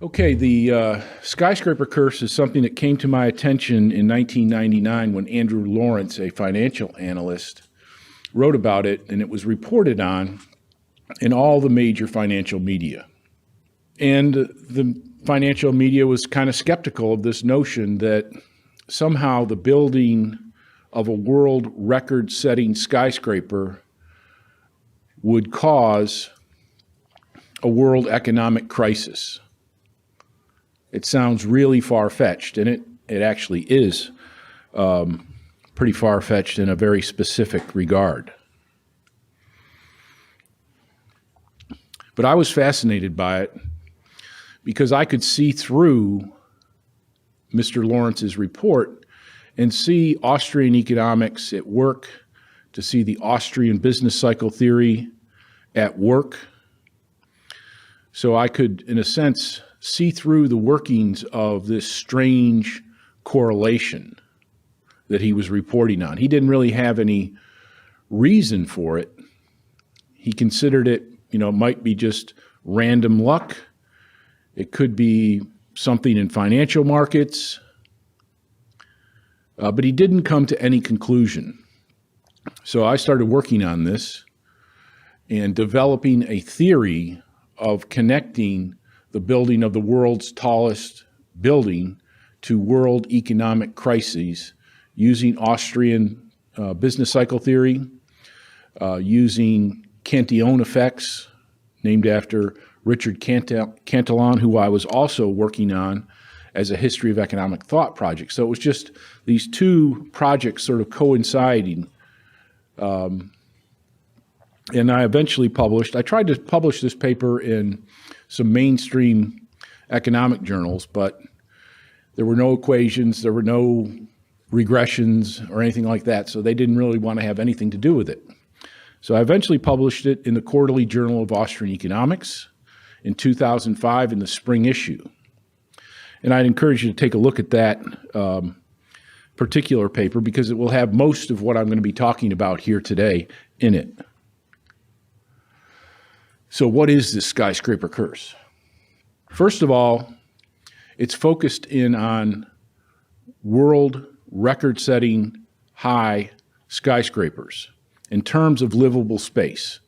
Okay, the skyscraper curse is something that came to my attention in 1999 when Andrew Lawrence, a financial analyst, wrote about it, and it was reported on in all the major financial media. And the financial media was kind of skeptical of this notion that somehow the building of a world record-setting skyscraper would cause a world economic crisis. It sounds really far-fetched, and it actually is pretty far-fetched in a very specific regard. But I was fascinated by it because I could see through Mr. Lawrence's report and see Austrian economics at work, to see the Austrian business cycle theory at work. So I could, in a sense, see through the workings of this strange correlation that he was reporting on. He didn't really have any reason for it. He considered it, might be just random luck. It could be something in financial markets. But he didn't come to any conclusion. So I started working on this and developing a theory of connecting the building of the world's tallest building to world economic crises using Austrian business cycle theory, using Cantillon effects, named after Richard Cantillon, who I was also working on as a history of economic thought project. So it was just these two projects sort of coinciding. And I eventually I tried to publish this paper in some mainstream economic journals, but there were no equations, there were no regressions or anything like that, so they didn't really want to have anything to do with it. So I eventually published it in the Quarterly Journal of Austrian Economics in 2005 in the spring issue. And I'd encourage you to take a look at that particular paper because it will have most of what I'm going to be talking about here today in it. So what is this skyscraper curse? First of all, it's focused in on world record-setting high skyscrapers in terms of livable space.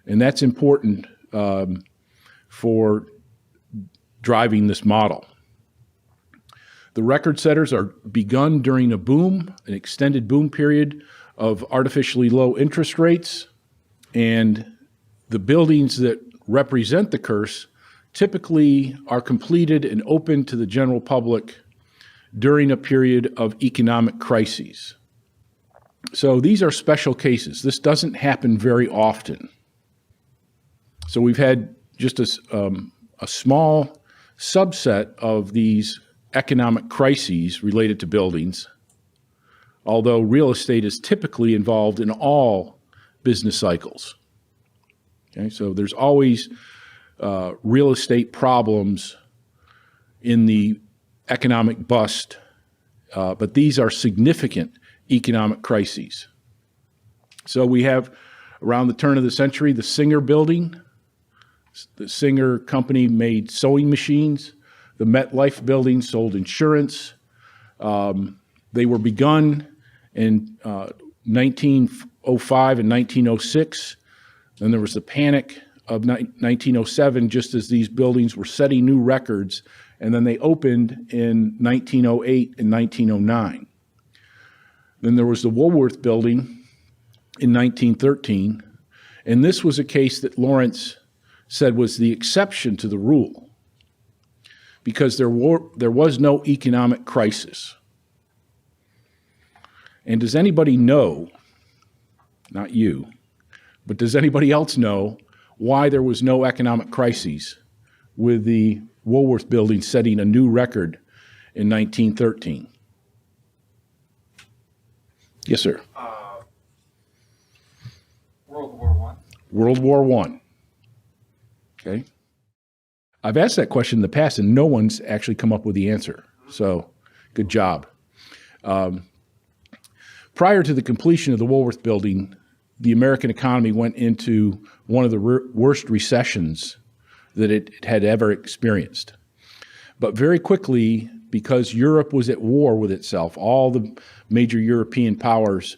And that's important for driving this model. The record setters are begun during a boom, an extended boom period of artificially low interest rates, and the buildings that represent the curse typically are completed and open to the general public during a period of economic crises. So these are special cases. This doesn't happen very often. So we've had just a small subset of these economic crises related to buildings, although real estate is typically involved in all business cycles. Okay, so there's always real estate problems in the economic bust, but these are significant economic crises. So we have, around the turn of the century, the Singer building. The Singer company made sewing machines. The MetLife building sold insurance. They were begun in 1905 and 1906. Then there was the panic of 1907, just as these buildings were setting new records, and then they opened in 1908 and 1909. Then there was the Woolworth building in 1913, and this was a case that Lawrence said was the exception to the rule because there was no economic crisis. And does anybody know, not you, but does anybody else know why there was no economic crisis with the Woolworth building setting a new record in 1913? Yes, sir. World War I. World War I. Okay. I've asked that question in the past, and no one's actually come up with the answer. So, good job. Prior to the completion of the Woolworth building, the American economy went into one of the worst recessions that it had ever experienced. But very quickly, because Europe was at war with itself, all the major European powers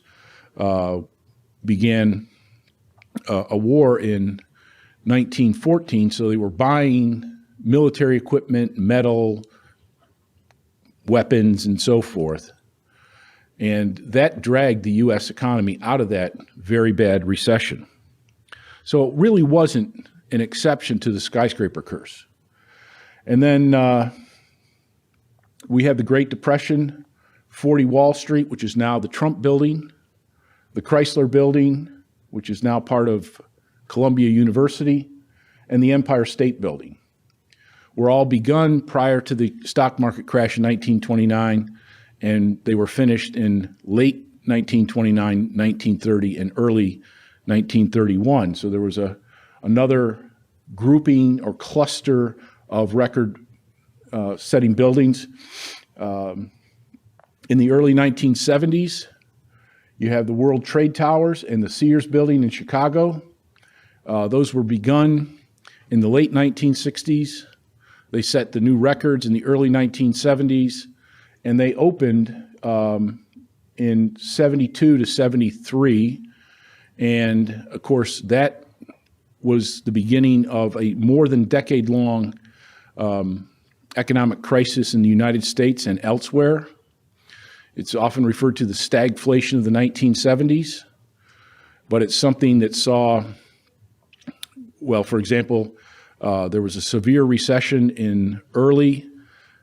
began a war in 1914, so they were buying military equipment, metal, weapons, and so forth. And that dragged the U.S. economy out of that very bad recession. So it really wasn't an exception to the skyscraper curse. And then we have the Great Depression, 40 Wall Street, which is now the Trump Building, the Chrysler Building, which is now part of Columbia University, and the Empire State Building were all begun prior to the stock market crash in 1929, and they were finished in late 1929, 1930, and early 1931. So there was another grouping or cluster of record-setting buildings. In the early 1970s, you have the World Trade Towers and the Sears Building in Chicago. Those were begun in the late 1960s. They set the new records in the early 1970s, and they opened in 72 to 73. And of course, that was the beginning of a more than decade-long economic crisis in the United States and elsewhere. It's often referred to the stagflation of the 1970s, but it's something that saw, well, for example, there was a severe recession in early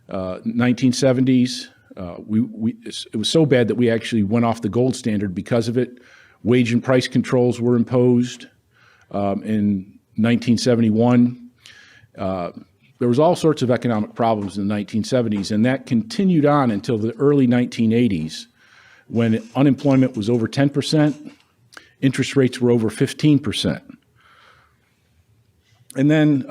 1970s. It was so bad that we actually went off the gold standard because of it. Wage and price controls were imposed in 1971. There was all sorts of economic problems in the 1970s, and that continued on until the early 1980s, when unemployment was over 10%, interest rates were over 15%. And then,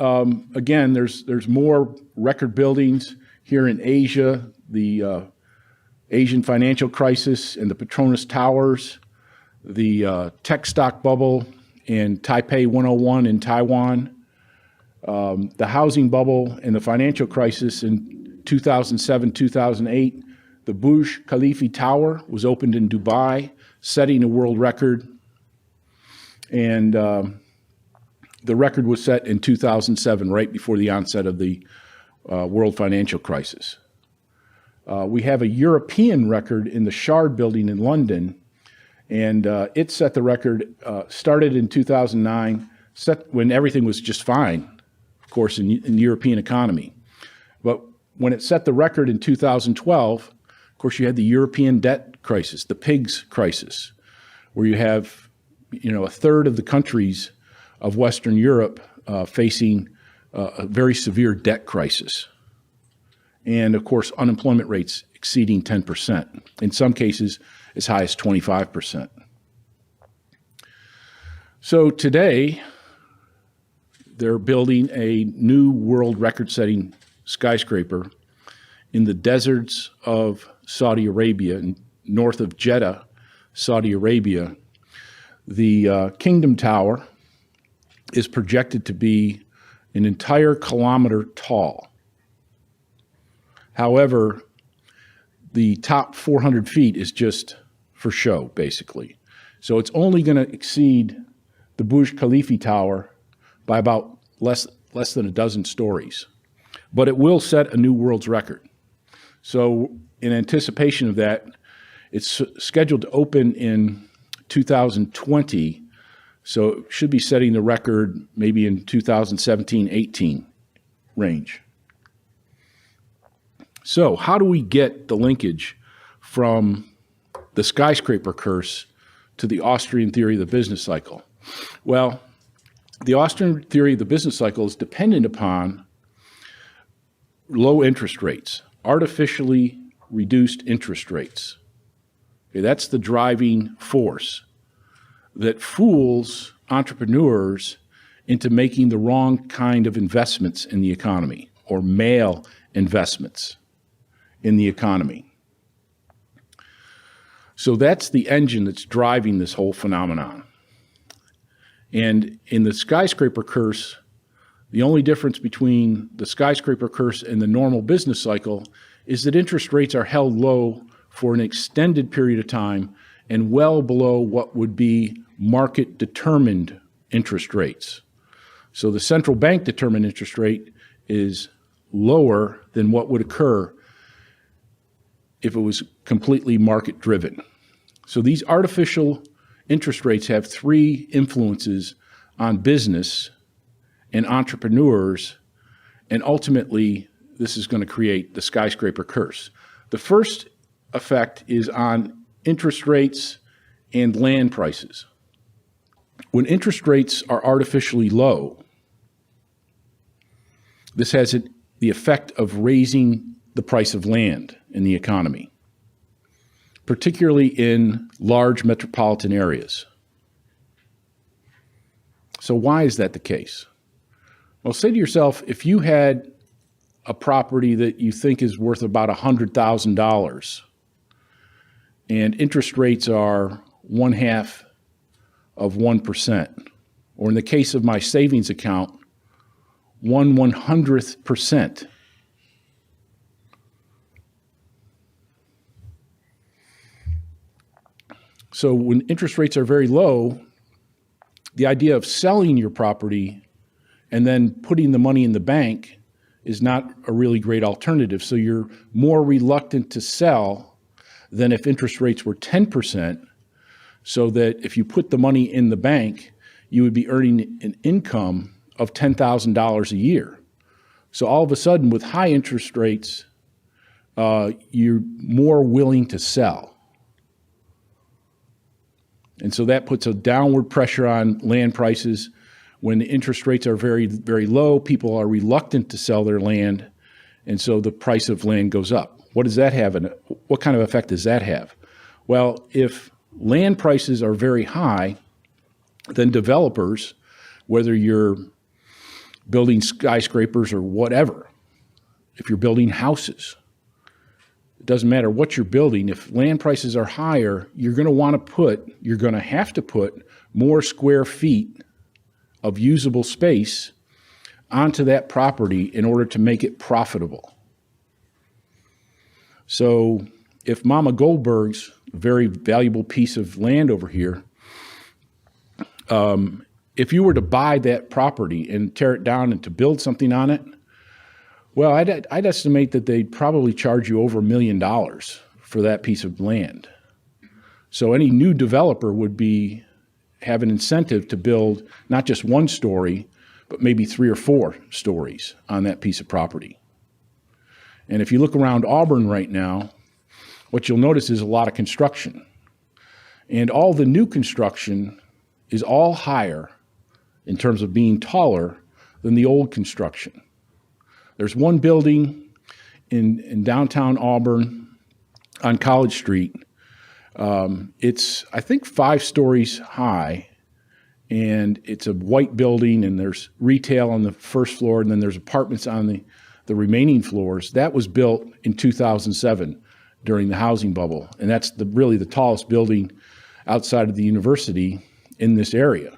again, there's more record buildings here in Asia, the Asian financial crisis and the Petronas Towers, the tech stock bubble in Taipei 101 in Taiwan, the housing bubble and the financial crisis in 2007, 2008. The Burj Khalifa Tower was opened in Dubai, setting a world record. And the record was set in 2007, right before the onset of the world financial crisis. We have a European record in the Shard Building in London, and it set the record, started in 2009, set when everything was just fine, of course, in the European economy. But when it set the record in 2012, of course, you had the European debt crisis, the pigs crisis, where you have, a third of the countries of Western Europe facing a very severe debt crisis. And of course, unemployment rates exceeding 10%, in some cases as high as 25%. So today, they're building a new world record-setting skyscraper in the deserts of Saudi Arabia, north of Jeddah, Saudi Arabia. The Kingdom Tower is projected to be an entire kilometer tall. However, the top 400 feet is just for show, basically. So it's only going to exceed the Burj Khalifa Tower by about less than a dozen stories. But it will set a new world's record. So in anticipation of that, it's scheduled to open in 2020. So it should be setting the record maybe in 2017-18 range. So how do we get the linkage from the skyscraper curse to the Austrian theory of the business cycle? Well, the Austrian theory of the business cycle is dependent upon low interest rates, artificially reduced interest rates. Okay, that's the driving force that fools entrepreneurs into making the wrong kind of investments in the economy, or male investments in the economy. So that's the engine that's driving this whole phenomenon. And in the skyscraper curse, The only difference between the skyscraper curse and the normal business cycle is that interest rates are held low for an extended period of time and well below what would be market-determined interest rates. So the central bank determined interest rate is lower than what would occur if it was completely market-driven. So these artificial interest rates have three influences on business and entrepreneurs, and ultimately this is going to create the skyscraper curse. The first effect is on interest rates and land prices. When interest rates are artificially low, this has the effect of raising the price of land in the economy, particularly in large metropolitan areas. So why is that the case? Well, say to yourself, if you had a property that you think is worth about $100,000 and interest rates are 0.5%, or in the case of my savings account, 1/100%. So when interest rates are very low, the idea of selling your property and then putting the money in the bank is not a really great alternative. So you're more reluctant to sell than if interest rates were 10%, so that if you put the money in the bank, you would be earning an income of $10,000 a year. So all of a sudden, with high interest rates, you're more willing to sell. And so that puts a downward pressure on land prices. When the interest rates are very, very low, people are reluctant to sell their land, and so the price of land goes up. What does that have, and what kind of effect does that have? Well, if land prices are very high, then developers, whether you're building skyscrapers or whatever, if you're building houses, it doesn't matter what you're building. If land prices are higher, you're going to have to put more square feet of usable space onto that property in order to make it profitable. So if Mama Goldberg's very valuable piece of land over here, if you were to buy that property and tear it down and to build something on it, well, I'd estimate that they'd probably charge you over $1 million for that piece of land. So any new developer would have an incentive to build not just one story, but maybe 3 or 4 stories on that piece of property. And if you look around Auburn right now, what you'll notice is a lot of construction. And all the new construction is all higher in terms of being taller than the old construction. There's one building in downtown Auburn on College Street. It's, I think, 5 stories high, and it's a white building, and there's retail on the first floor, and then there's apartments on the remaining floors. That was built in 2007 during the housing bubble, and that's really the tallest building outside of the university in this area.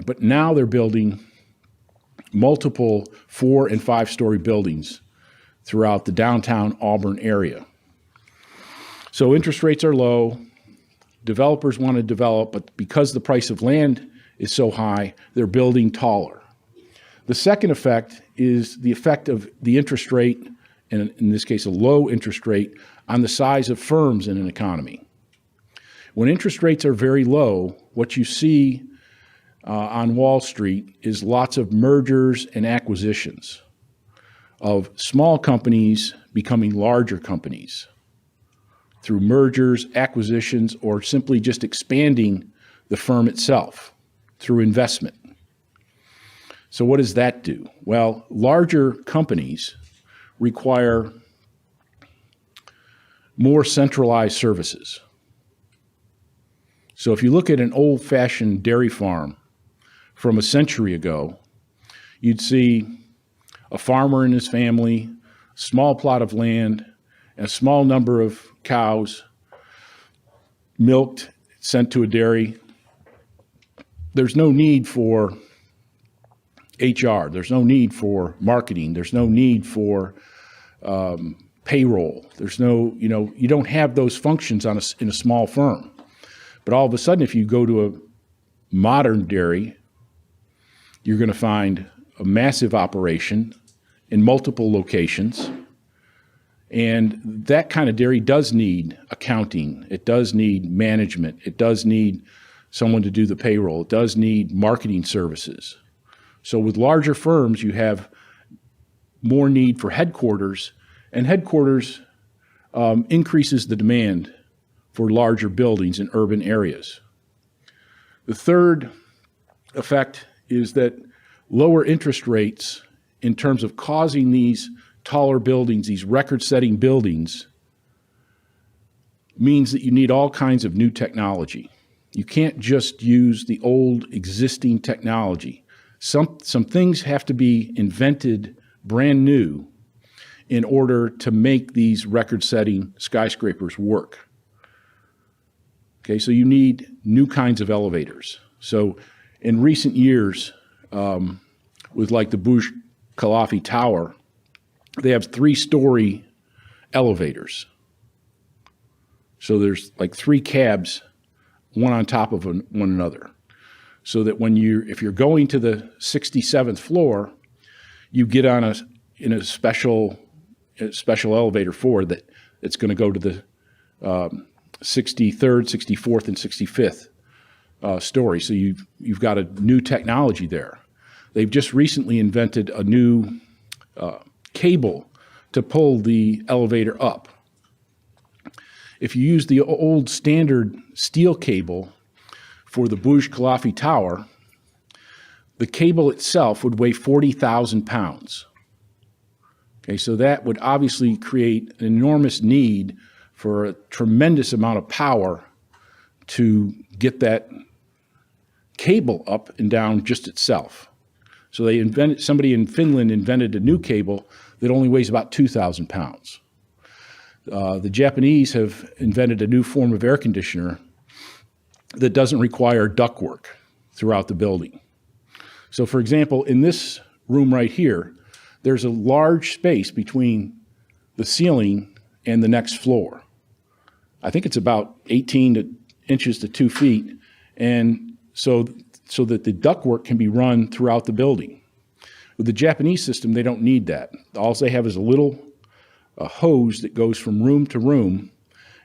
But now they're building multiple 4- and 5-story buildings throughout the downtown Auburn area. So interest rates are low. Developers want to develop, but because the price of land is so high, they're building taller. The second effect is the effect of the interest rate, and in this case a low interest rate, on the size of firms in an economy. When interest rates are very low, what you see on Wall Street is lots of mergers and acquisitions of small companies becoming larger companies through mergers, acquisitions, or simply just expanding the firm itself through investment. So what does that do? Well, larger companies require more centralized services. So if you look at an old-fashioned dairy farm from a century ago, you'd see a farmer and his family, small plot of land, and a small number of cows milked, sent to a dairy. There's no need for HR. There's no need for marketing. There's no need for payroll. There's no, you don't have those functions in a small firm. But all of a sudden, if you go to a modern dairy, you're going to find a massive operation in multiple locations. And that kind of dairy does need accounting. It does need management. It does need someone to do the payroll. It does need marketing services. So with larger firms, you have more need for headquarters, and headquarters increases the demand for larger buildings in urban areas. The third effect is that lower interest rates, in terms of causing these taller buildings, these record-setting buildings, means that you need all kinds of new technology. You can't just use the old existing technology. Some things have to be invented brand new in order to make these record-setting skyscrapers work. Okay, so you need new kinds of elevators. So in recent years, with like the Burj Khalifa Tower, they have 3-story elevators. So there's like 3 cabs, one on top of one another. So that if you're going to the 67th floor, you get on in a special elevator for that. It's going to go to the 63rd, 64th, and 65th story. So you've got a new technology there. They've just recently invented a new cable to pull the elevator up. If you use the old standard steel cable for the Burj Khalifa Tower, the cable itself would weigh 40,000 pounds. Okay, so that would obviously create an enormous need for a tremendous amount of power to get that cable up and down just itself. So somebody in Finland invented a new cable that only weighs about 2,000 pounds. The Japanese have invented a new form of air conditioner that doesn't require ductwork throughout the building. So for example, in this room right here, there's a large space between the ceiling and the next floor. I think it's about 18 inches to 2 feet, and so that the ductwork can be run throughout the building. With the Japanese system, they don't need that. All they have is a hose that goes from room to room,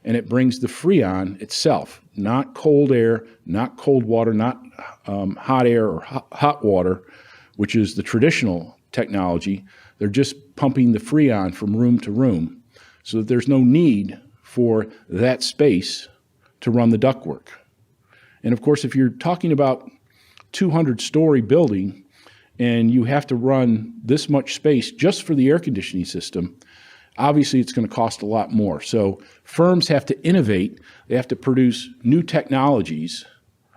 and it brings the freon itself, not cold air, not cold water, not hot air or hot water, which is the traditional technology. They're just pumping the freon from room to room so that there's no need for that space to run the ductwork. And of course, if you're talking about 200-story building and you have to run this much space just for the air conditioning system, obviously it's going to cost a lot more. So firms have to innovate. They have to produce new technologies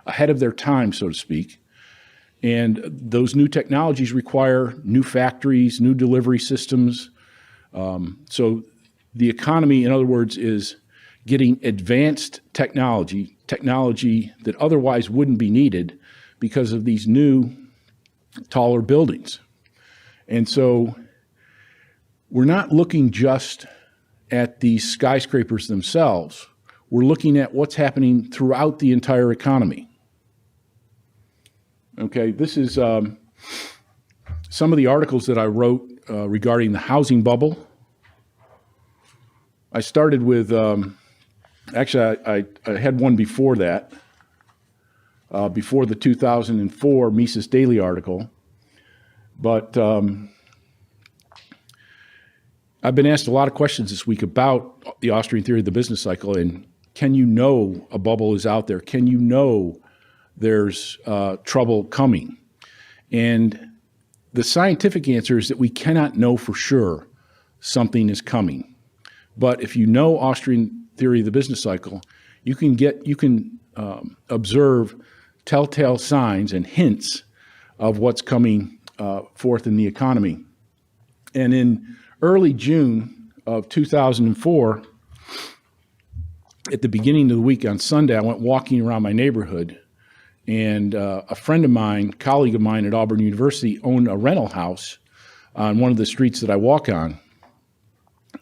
ahead of their time, so to speak. And those new technologies require new factories, new delivery systems. So the economy, in other words, is getting advanced technology that otherwise wouldn't be needed because of these new, taller buildings. And so we're not looking just at these skyscrapers themselves. We're looking at what's happening throughout the entire economy. Okay, this is some of the articles that I wrote regarding the housing bubble. I started with, actually I had one before that, before the 2004 Mises Daily article. But I've been asked a lot of questions this week about the Austrian theory of the business cycle, and can you know a bubble is out there? Can you know there's trouble coming? And the scientific answer is that we cannot know for sure something is coming. But if you know Austrian theory of the business cycle, you can observe telltale signs and hints of what's coming forth in the economy. And in early June of 2004, at the beginning of the week on Sunday, I went walking around my neighborhood, and a friend of mine, colleague of mine at Auburn University, owned a rental house on one of the streets that I walk on,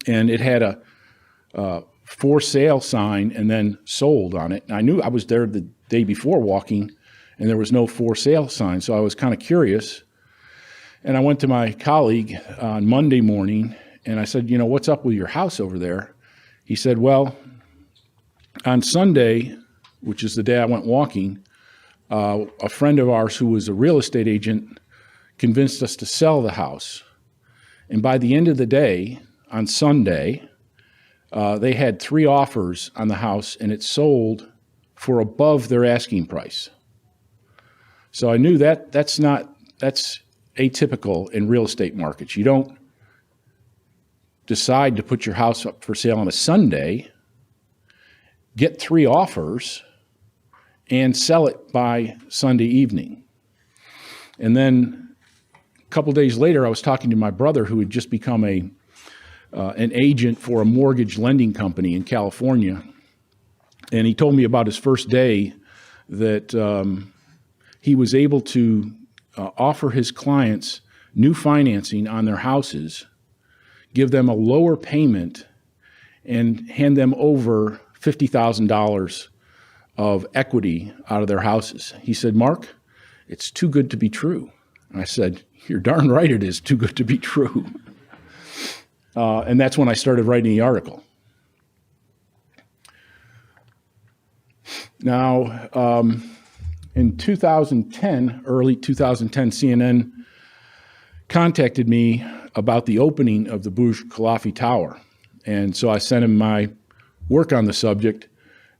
and it had a for sale sign and then sold on it. And I knew I was there the day before walking, and there was no for sale sign, so I was kind of curious. And I went to my colleague on Monday morning, and I said, what's up with your house over there? He said, well, on Sunday, which is the day I went walking, a friend of ours who was a real estate agent convinced us to sell the house. And by the end of the day, on Sunday, they had 3 offers on the house, and it sold for above their asking price. So I knew that's atypical in real estate markets. You don't decide to put your house up for sale on a Sunday, get 3 offers, and sell it by Sunday evening. And then a couple days later, I was talking to my brother, who had just become an agent for a mortgage lending company in California. And he told me about his first day that he was able to offer his clients new financing on their houses, give them a lower payment, and hand them over $50,000 of equity out of their houses. He said, Mark, it's too good to be true. And I said, you're darn right it is too good to be true. And that's when I started writing the article. Now, in 2010, early 2010, CNN contacted me about the opening of the Burj Khalifa Tower. And so I sent him my work on the subject,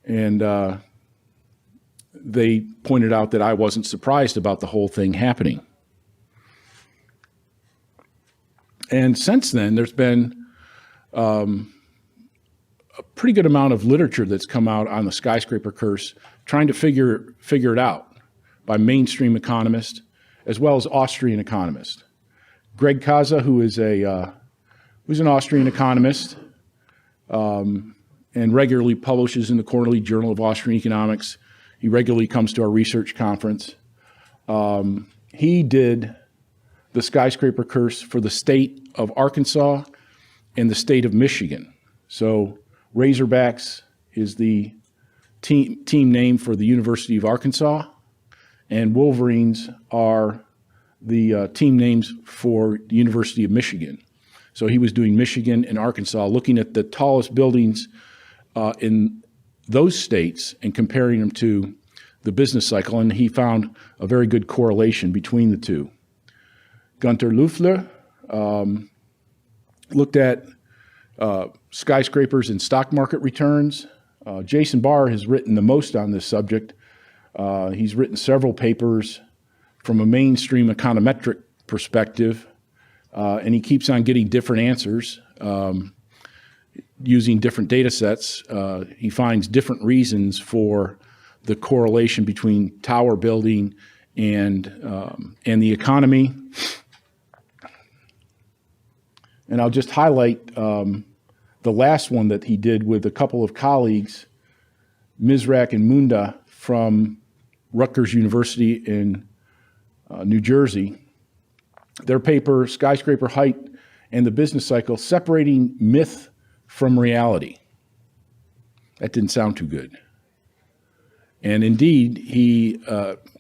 and they pointed out that I wasn't surprised about the whole thing happening. And since then, there's been a pretty good amount of literature that's come out on the skyscraper curse, trying to figure it out by mainstream economists as well as Austrian economists. Greg Kaza, who's an Austrian economist and regularly publishes in the Quarterly Journal of Austrian Economics. He regularly comes to our research conference. He did the skyscraper curse for the state of Arkansas and the state of Michigan. So Razorbacks is the team name for the University of Arkansas, and Wolverines are the team names for the University of Michigan. So he was doing Michigan and Arkansas, looking at the tallest buildings in those states and comparing them to the business cycle, and he found a very good correlation between the two. Gunter Lüffler looked at skyscrapers and stock market returns. Jason Barr has written the most on this subject. He's written several papers from a mainstream econometric perspective, and he keeps on getting different answers using different data sets. He finds different reasons for the correlation between tower building and the economy. And I'll just highlight the last one that he did with a couple of colleagues, Mizrak and Munda from Rutgers University in New Jersey. Their paper, Skyscraper Height and the Business Cycle, Separating Myth from Reality. That didn't sound too good. And indeed, he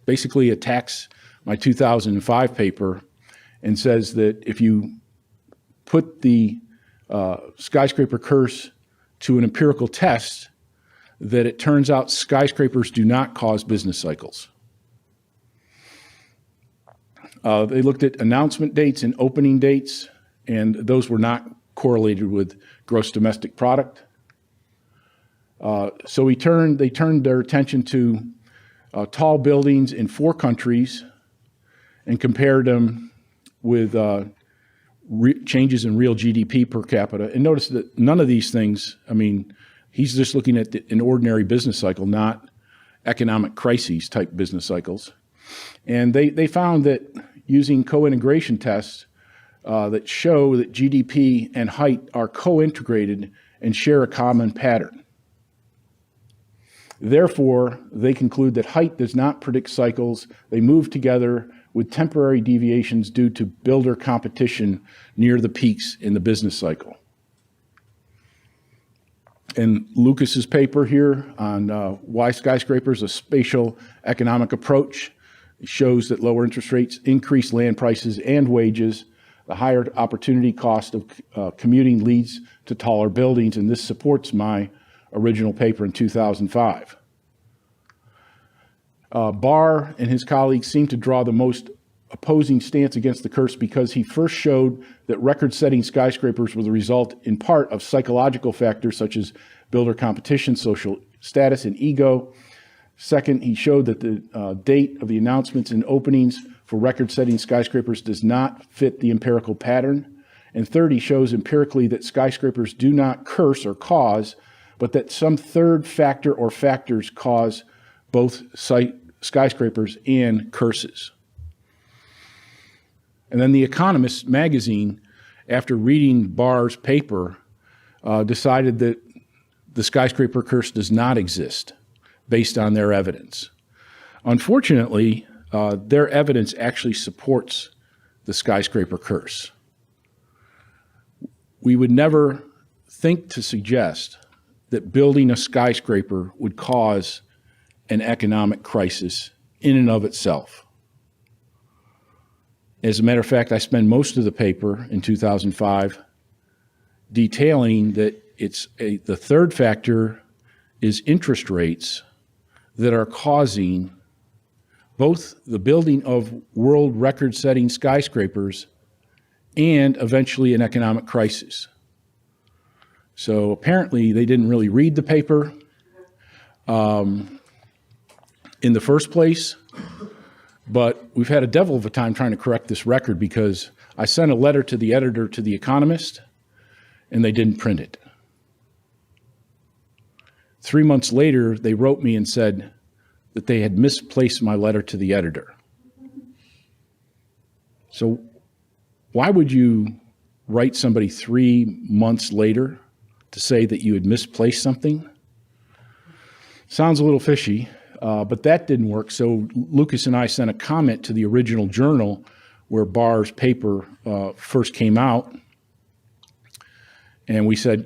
basically attacks my 2005 paper and says that if you put the skyscraper curse to an empirical test, that it turns out skyscrapers do not cause business cycles. They looked at announcement dates and opening dates, and those were not correlated with gross domestic product. So they turned their attention to tall buildings in 4 countries and compared them with changes in real GDP per capita. And notice that none of these things, he's just looking at an ordinary business cycle, not economic crises type business cycles. And they found that using co-integration tests that show that GDP and height are co-integrated and share a common pattern. Therefore, they conclude that height does not predict cycles. They move together with temporary deviations due to builder competition near the peaks in the business cycle. And Lucas's paper here on why skyscrapers, a spatial economic approach, shows that lower interest rates increase land prices and wages. The higher opportunity cost of commuting leads to taller buildings, and this supports my original paper in 2005. Barr and his colleagues seem to draw the most opposing stance against the curse because he first showed that record-setting skyscrapers were the result in part of psychological factors such as builder competition, social status, and ego. Second, he showed that the date of the announcements and openings for record-setting skyscrapers does not fit the empirical pattern. And third, he shows empirically that skyscrapers do not curse or cause, but that some third factor or factors cause both skyscrapers and curses. And then The Economist magazine, after reading Barr's paper, decided that the skyscraper curse does not exist based on their evidence. Unfortunately, their evidence actually supports the skyscraper curse. We would never think to suggest that building a skyscraper would cause an economic crisis in and of itself. As a matter of fact, I spend most of the paper in 2005 detailing that the third factor is interest rates that are causing both the building of world record-setting skyscrapers and eventually an economic crisis. So apparently they didn't really read the paper in the first place, but we've had a devil of a time trying to correct this record because I sent a letter to the editor to The Economist and they didn't print it. 3 months later, they wrote me and said that they had misplaced my letter to the editor. So why would you write somebody 3 months later to say that you had misplaced something? Sounds a little fishy, but that didn't work. So Lucas and I sent a comment to the original journal where Barr's paper first came out. And we said,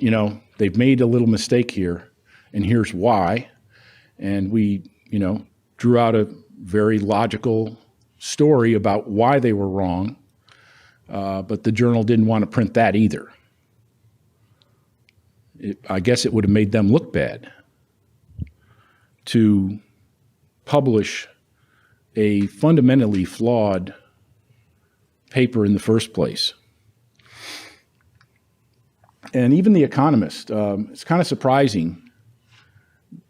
they've made a little mistake here, and here's why. And we, drew out a very logical story about why they were wrong, but the journal didn't want to print that either. I guess it would have made them look bad to publish a fundamentally flawed paper in the first place. And even The Economist, it's kind of surprising.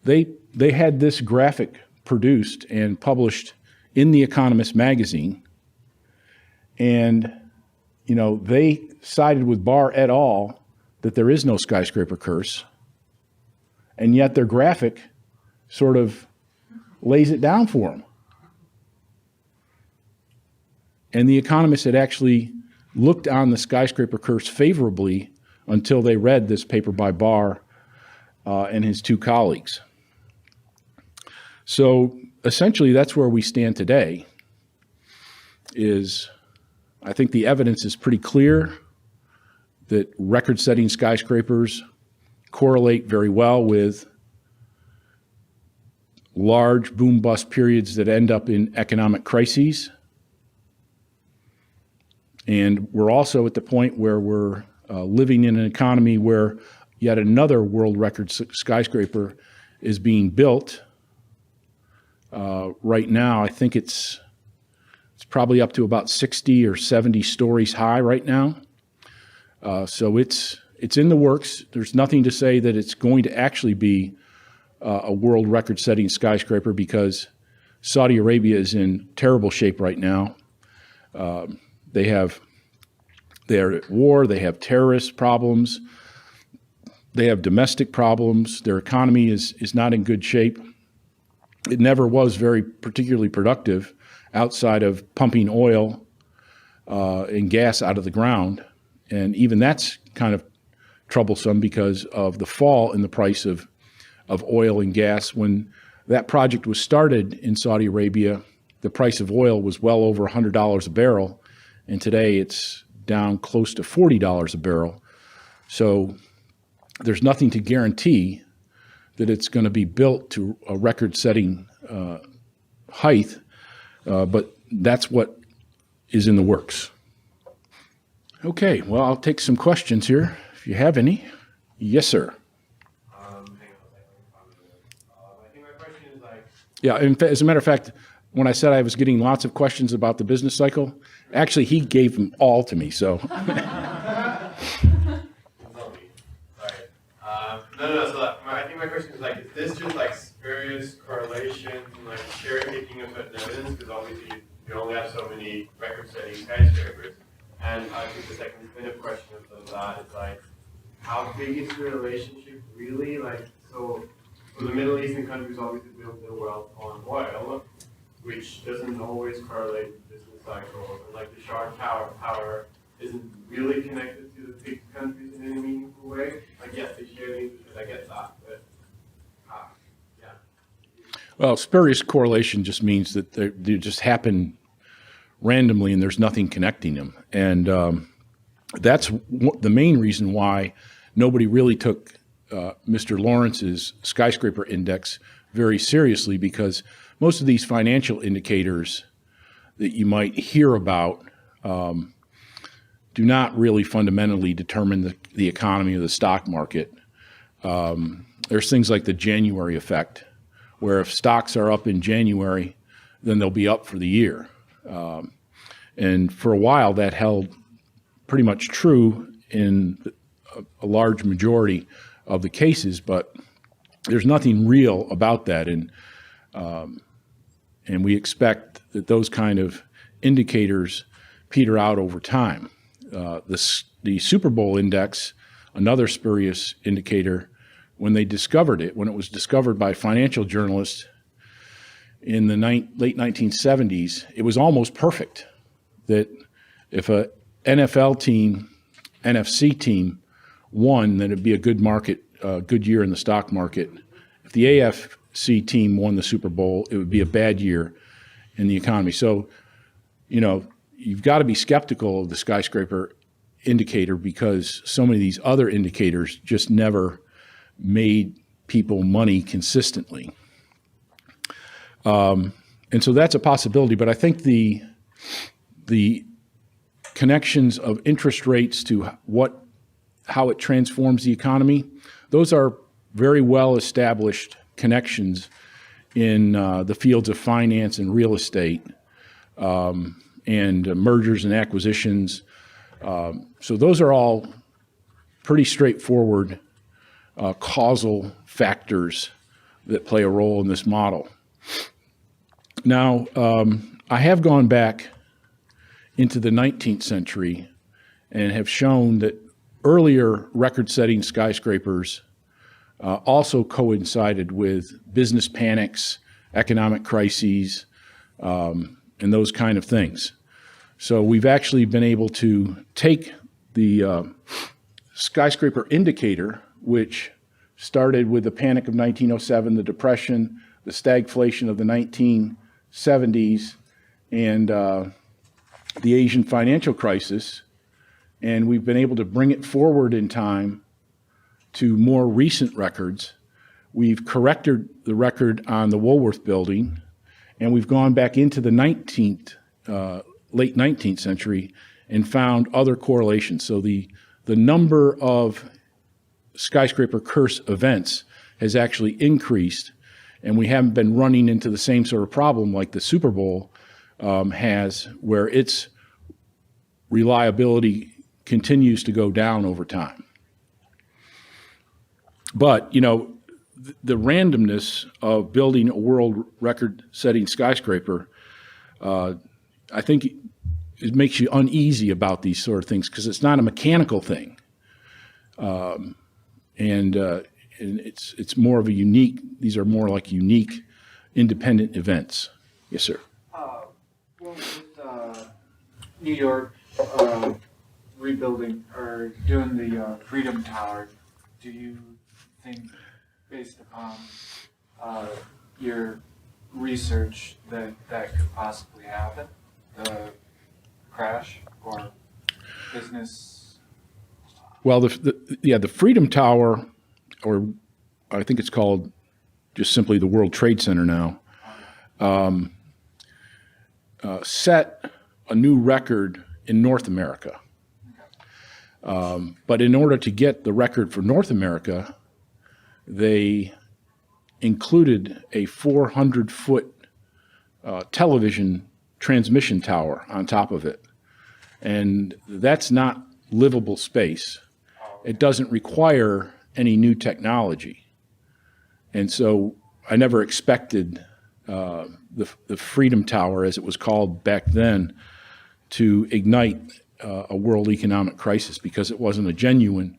They had this graphic produced and published in The Economist magazine, and they sided with Barr et al. That there is no skyscraper curse, and yet their graphic sort of lays it down for them. And The Economist had actually looked on the skyscraper curse favorably until they read this paper by Barr and his two colleagues. So essentially that's where we stand today. I think the evidence is pretty clear that record-setting skyscrapers correlate very well with large boom-bust periods that end up in economic crises. And we're also at the point where we're living in an economy where yet another world record skyscraper is being built. Right now, I think it's probably up to about 60 or 70 stories high right now. So it's in the works. There's nothing to say that it's going to actually be a world record-setting skyscraper because Saudi Arabia is in terrible shape right now. They're at war. They have terrorist problems. They have domestic problems. Their economy is not in good shape. It never was very particularly productive outside of pumping oil and gas out of the ground. And even that's kind of troublesome because of the fall in the price of of oil and gas. When that project was started in Saudi Arabia, the price of oil was well over $100 a barrel, and today it's down close to $40 a barrel. So there's nothing to guarantee that it's going to be built to a record-setting height, but that's what is in the works. Okay, well, I'll take some questions here, if you have any. Yes, sir. Hang on a second. I think my question is like, Yeah, as a matter of fact, when I said I was getting lots of questions about the business cycle, actually he gave them all to me, so. it's not me. Sorry. No. So I think my question is like, is this just like spurious correlation, like cherry picking of certain evidence? Because obviously you only have so many record-setting skyscrapers. And I think the second bit of question of that is like, how big is the relationship really? Like, so the Middle Eastern countries obviously build their wealth on oil, which doesn't always correlate with business cycles. And like the shark power isn't really connected to the big countries in any meaningful way. Like, yes, they share the interest, I get that, but yeah. Well, spurious correlation just means that they just happen randomly and there's nothing connecting them. And that's the main reason why nobody really took Mr. Lawrence's skyscraper index very seriously, because most of these financial indicators that you might hear about do not really fundamentally determine the economy of the stock market. There's things like the January effect, where if stocks are up in January, then they'll be up for the year. And for a while, that held pretty much true in a large majority of the cases, but there's nothing real about that. And we expect that those kind of indicators peter out over time. The Super Bowl index, another spurious indicator, when they discovered it, when it was discovered by financial journalists in the late 1970s, it was almost perfect. That if a NFL team, NFC team won, then it'd be a good market, good year in the stock market. If the AFC team won the Super Bowl, it would be a bad year in the economy. So, you've got to be skeptical of the skyscraper indicator, because so many of these other indicators just never made people money consistently. And so that's a possibility, but I think the connections of interest rates to how it transforms the economy, those are very well established connections in the fields of finance and real estate, and mergers and acquisitions. So those are all pretty straightforward causal factors that play a role in this model. Now, I have gone back into the 19th century and have shown that earlier record-setting skyscrapers also coincided with business panics, economic crises, and those kind of things. So we've actually been able to take the skyscraper indicator, which started with the panic of 1907, the Depression, the stagflation of the 1970s, and the Asian financial crisis, and we've been able to bring it forward in time to more recent records. We've corrected the record on the Woolworth building, and we've gone back into the late 19th century and found other correlations. So the number of skyscraper curse events has actually increased, and we haven't been running into the same sort of problem like the Super Bowl has, where its reliability continues to go down over time. But, the randomness of building a world record-setting skyscraper, I think it makes you uneasy about these sort of things, because it's not a mechanical thing. And it's more of these are more like unique, independent events. Yes, sir. Well, with New York rebuilding or doing the Freedom Tower, do you think based upon your research that could possibly happen? The crash or business? Well, the Freedom Tower, or I think it's called just simply the World Trade Center now, set a new record in North America. But in order to get the record for North America, they included a 400-foot television transmission tower on top of it. And that's not livable space. It doesn't require any new technology. And so I never expected the Freedom Tower, as it was called back then, to ignite a world economic crisis, because it wasn't a genuine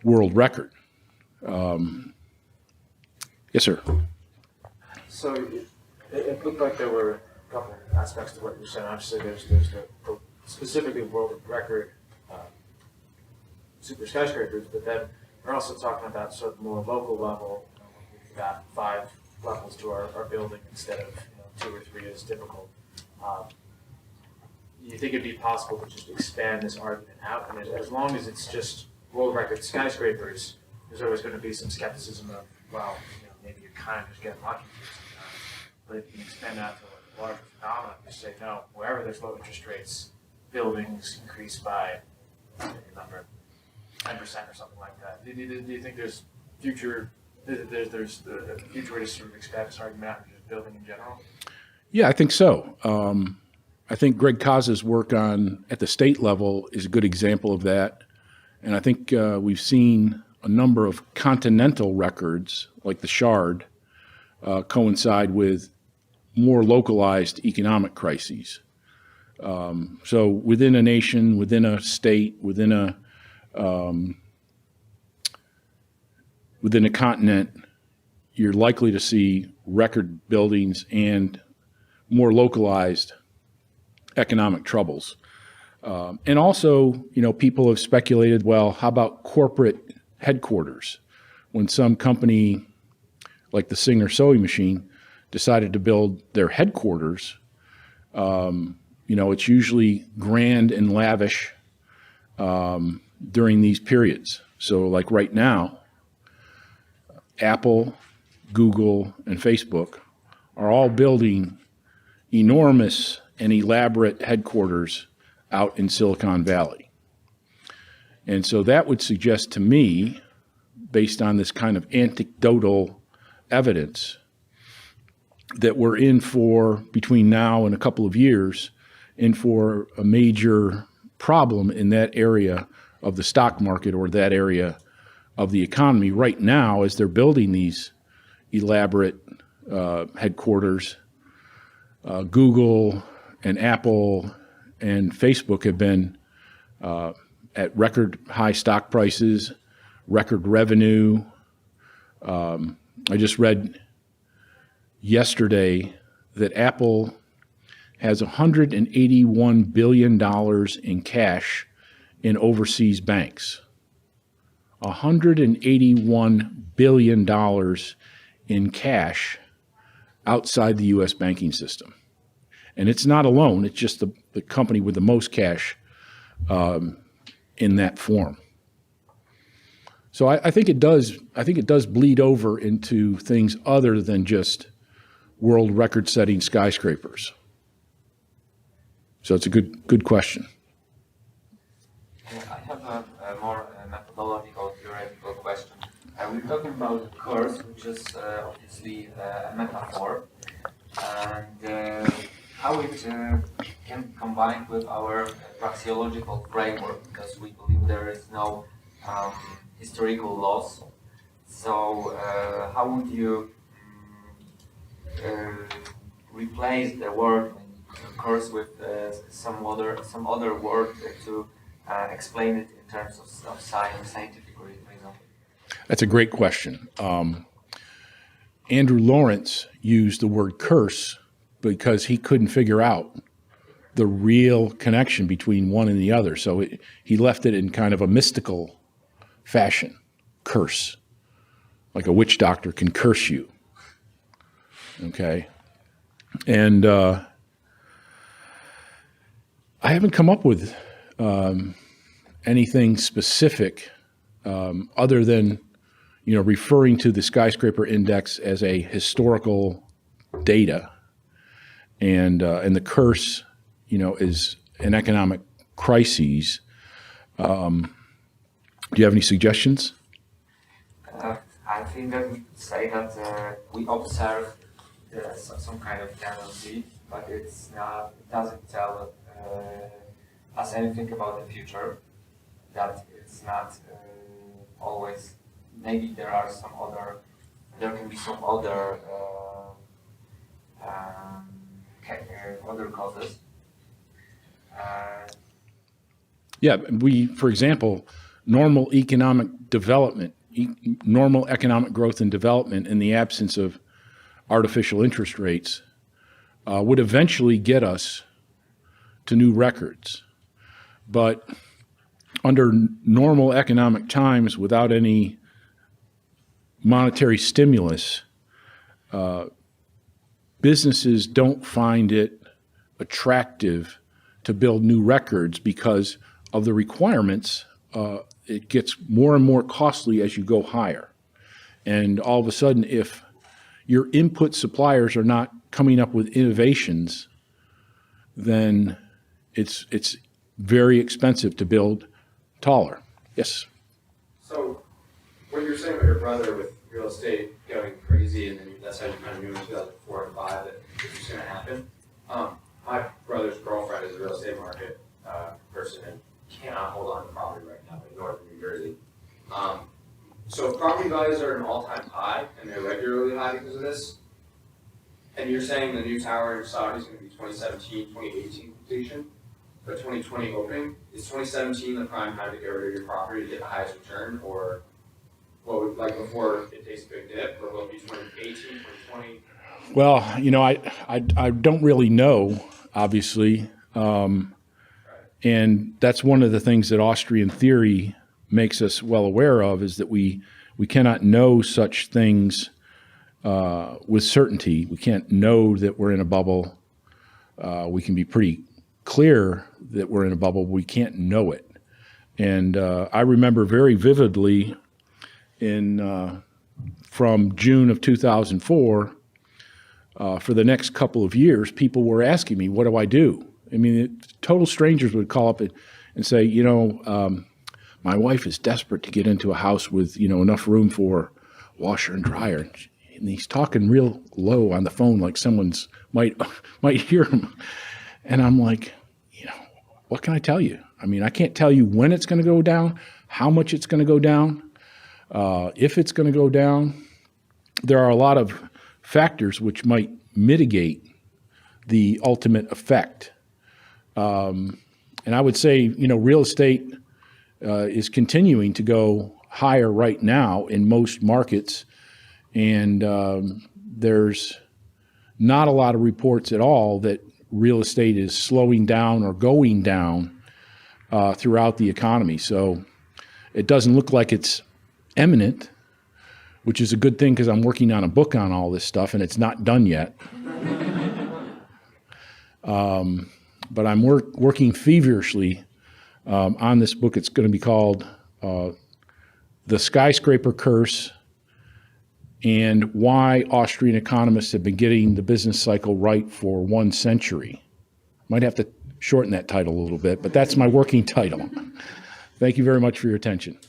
world record. Yes, sir. So it looked like there were a couple aspects to what you're saying. Obviously, there's the specifically world record super skyscrapers, but then we're also talking about sort of more local level. We've got 5 levels to our building instead of 2 or 3 is typical. You think it'd be possible to just expand this argument out? I mean, as long as it's just world record skyscrapers, there's always going to be some skepticism of, well, maybe you're kind of just getting lucky sometimes. But if you can expand out to a larger phenomenon, you say, no, wherever there's low interest rates, buildings increase by a number, 10% or something like that. Do you think there's future? There's the future way to sort of expand this argument out and just building in general? Yeah, I think so. I think Greg Kaza's work at the state level is a good example of that. And I think we've seen a number of continental records, like the Shard, coincide with more localized economic crises. So within a nation, within a state, within a continent, you're likely to see record buildings and more localized economic troubles. And also, people have speculated, well, how about corporate headquarters? When some company like the Singer sewing machine decided to build their headquarters, it's usually grand and lavish during these periods. So like right now, Apple, Google, and Facebook are all building enormous and elaborate headquarters out in Silicon Valley. And so that would suggest to me, based on this kind of anecdotal evidence, that we're in for, between now and a couple of years, in for a major problem in that area of the stock market or that area of the economy. Right now, as they're building these elaborate headquarters, Google and Apple and Facebook have been at record high stock prices, record revenue. I just read yesterday that Apple has $181 billion in cash in overseas banks. $181 billion in cash outside the U.S. banking system. And it's not alone, it's just the company with the most cash in that form. So I think it does bleed over into things other than just world record-setting skyscrapers. So it's a good question. I have a more methodological, theoretical question. We're talking about curse, which is obviously a metaphor, and how it can be combined with our praxeological framework, because we believe there is no historical loss. So how would you replace the word curse with some other word to explain it in terms of scientific reason? That's a great question. Andrew Lawrence used the word curse because he couldn't figure out the real connection between one and the other. So he left it in kind of a mystical fashion, curse. like a witch doctor can curse you. Okay? And I haven't come up with anything specific other than, referring to the skyscraper index as a historical data, and the curse, is an economic crisis. Do you have any suggestions? I think that we could say that we observe some kind of tendency, but it doesn't tell us anything about the future. That it's not always. Maybe there can be some other other causes. Yeah, for example, normal economic development, normal economic growth and development in the absence of artificial interest rates would eventually get us to new records. But under normal economic times, without any monetary stimulus, businesses don't find it attractive to build new records because of the requirements. It gets more and more costly as you go higher. And all of a sudden, if your input suppliers are not coming up with innovations, then it's very expensive to build taller. Yes? So, what you're saying about your brother with real estate going crazy, and then that's how you kind of knew in 2004 and 5 that this was going to happen. My brother's girlfriend is a real estate market person and cannot hold on to property right now in northern New Jersey. So property values are at an all-time high, and they're regularly high because of this. And you're saying the new tower in Saudi is going to be 2017, 2018 completion, but 2020 opening. Is 2017 the prime time to get rid of your property to get the highest return, or what would, like before it takes a big dip, or will it be 2018, 2020? Well, I don't really know, obviously. And that's one of the things that Austrian theory makes us well aware of, is that we cannot know such things with certainty. We can't know that we're in a bubble. We can be pretty clear that we're in a bubble, but we can't know it. And I remember very vividly from June of 2004, for the next couple of years, people were asking me, what do I do? I mean, total strangers would call up and say, my wife is desperate to get into a house with, enough room for washer and dryer. And he's talking real low on the phone, like someone's might hear him. And I'm like, what can I tell you? I mean, I can't tell you when it's going to go down, how much it's going to go down, if it's going to go down. There are a lot of factors which might mitigate the ultimate effect. And I would say, real estate is continuing to go higher right now in most markets. And there's not a lot of reports at all that real estate is slowing down or going down throughout the economy. So it doesn't look like it's imminent, which is a good thing because I'm working on a book on all this stuff and it's not done yet. But I'm working feverishly on this book. It's going to be called The Skyscraper Curse and Why Austrian Economists Have Been Getting the Business Cycle Right for 1 Century. Might have to shorten that title a little bit, but that's my working title. Thank you very much for your attention.